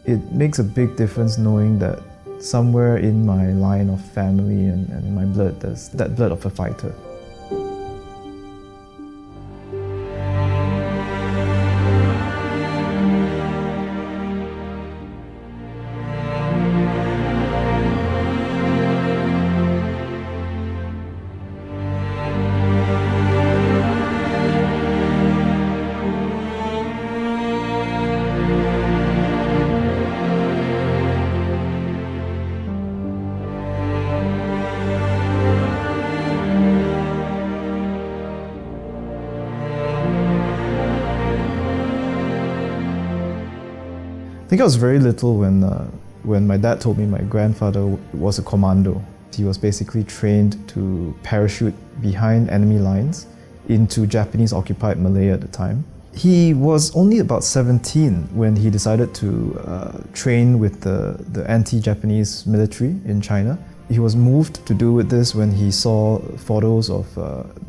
It makes a big difference knowing that somewhere in my line of family and in my blood, there's that blood of a fighter. I think I was very little when my dad told me my grandfather was a commando. He was basically trained to parachute behind enemy lines into Japanese-occupied Malaya at the time. He was only about 17 when he decided to train with the anti-Japanese military in China. He was moved to do with this when he saw photos of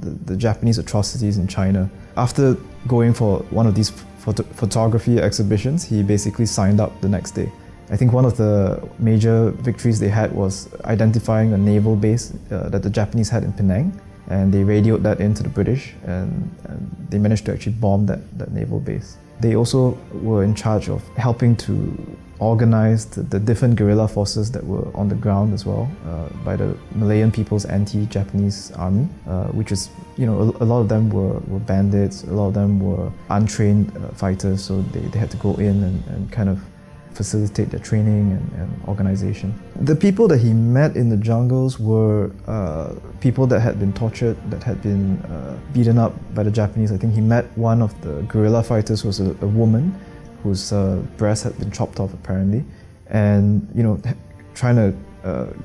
the Japanese atrocities in China. After going for one of these photography exhibitions, he basically signed up the next day. I think one of the major victories they had was identifying a naval base that the Japanese had in Penang, and they radioed that into the British, and they managed to actually bomb that naval base. They also were in charge of helping to organize the different guerrilla forces that were on the ground as well by the Malayan People's Anti-Japanese Army, which is, a lot of them were bandits, a lot of them were untrained fighters, so they had to go in and kind of facilitate their training and organization. The people that he met in the jungles were people that had been tortured, that had been beaten up by the Japanese. I think he met one of the guerrilla fighters who was a woman whose breast had been chopped off apparently, and trying to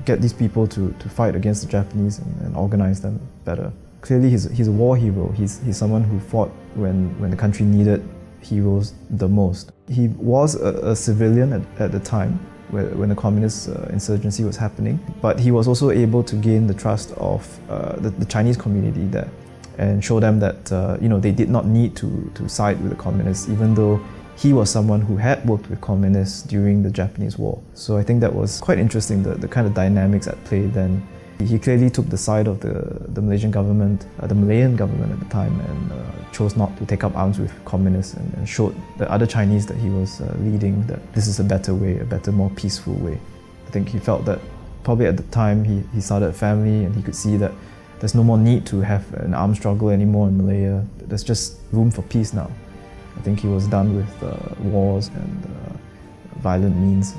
get these people to fight against the Japanese and organize them better. Clearly he's a war hero. He's someone who fought when the country needed heroes the most. He was a civilian at the time when the communist insurgency was happening, but he was also able to gain the trust of the Chinese community there and show them that they did not need to side with the communists, even though he was someone who had worked with communists during the Japanese War. So I think that was quite interesting, the kind of dynamics at play then. He clearly took the side of the Malaysian government, the Malayan government at the time, and chose not to take up arms with communists, and showed the other Chinese that he was leading that this is a better way, a better, more peaceful way. I think he felt that probably at the time he started a family, and he could see that there's no more need to have an armed struggle anymore in Malaya. There's just room for peace now. I think he was done with wars and violent means.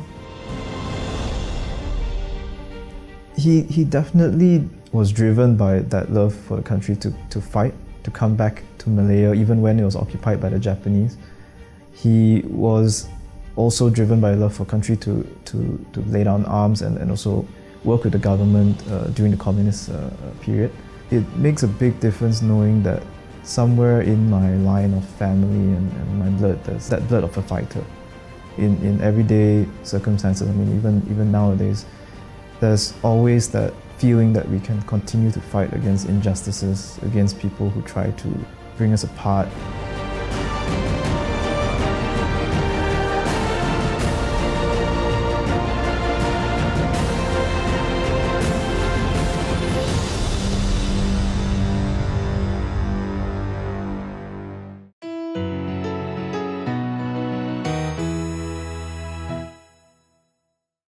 He definitely was driven by that love for the country to fight, to come back to Malaya even when it was occupied by the Japanese. He was also driven by love for country to lay down arms and also work with the government during the communist period. It makes a big difference knowing that somewhere in my line of family and my blood, there's that blood of a fighter. In everyday circumstances, I mean, even nowadays, there's always that feeling that we can continue to fight against injustices, against people who try to bring us apart.